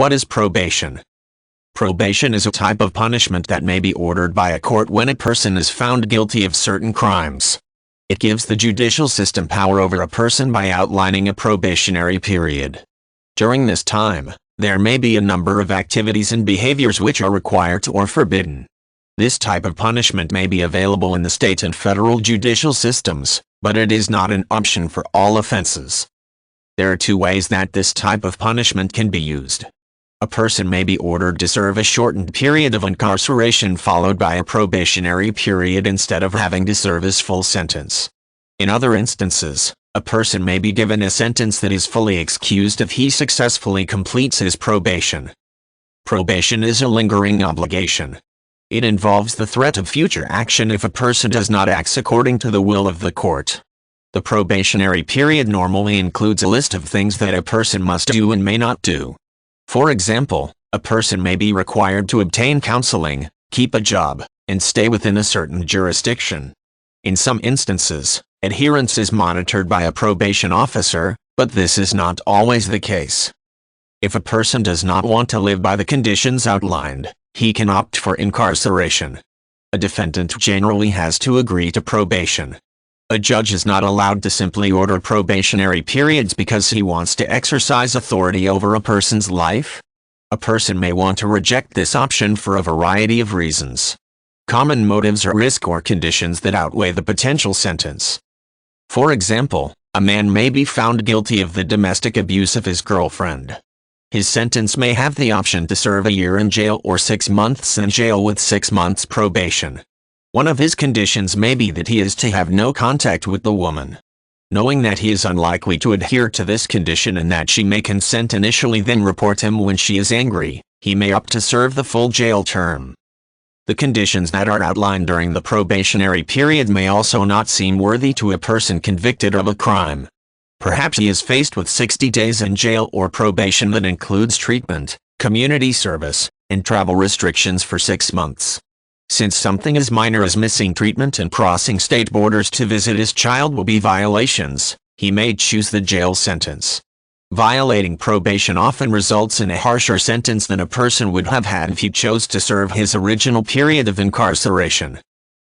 What is probation? Probation is a type of punishment that may be ordered by a court when a person is found guilty of certain crimes. It gives the judicial system power over a person by outlining a probationary period. During this time, there may be a number of activities and behaviors which are required or forbidden. This type of punishment may be available in the state and federal judicial systems, but it is not an option for all offenses. There are two ways that this type of punishment can be used. A person may be ordered to serve a shortened period of incarceration followed by a probationary period instead of having to serve his full sentence. In other instances, a person may be given a sentence that is fully excused if he successfully completes his probation. Probation is a lingering obligation. It involves the threat of future action if a person does not act according to the will of the court. The probationary period normally includes a list of things that a person must do and may not do. For example, a person may be required to obtain counseling, keep a job, and stay within a certain jurisdiction. In some instances, adherence is monitored by a probation officer, but this is not always the case. If a person does not want to live by the conditions outlined, he can opt for incarceration. A defendant generally has to agree to probation. A judge is not allowed to simply order probationary periods because he wants to exercise authority over a person's life. A person may want to reject this option for a variety of reasons. Common motives are risk or conditions that outweigh the potential sentence. For example, a man may be found guilty of the domestic abuse of his girlfriend. His sentence may have the option to serve a year in jail or 6 months in jail with 6 months probation. One of his conditions may be that he is to have no contact with the woman. Knowing that he is unlikely to adhere to this condition and that she may consent initially then report him when she is angry, he may opt to serve the full jail term. The conditions that are outlined during the probationary period may also not seem worthy to a person convicted of a crime. Perhaps he is faced with 60 days in jail or probation that includes treatment, community service, and travel restrictions for 6 months. Since something as minor as missing treatment and crossing state borders to visit his child will be violations, he may choose the jail sentence. Violating probation often results in a harsher sentence than a person would have had if he chose to serve his original period of incarceration.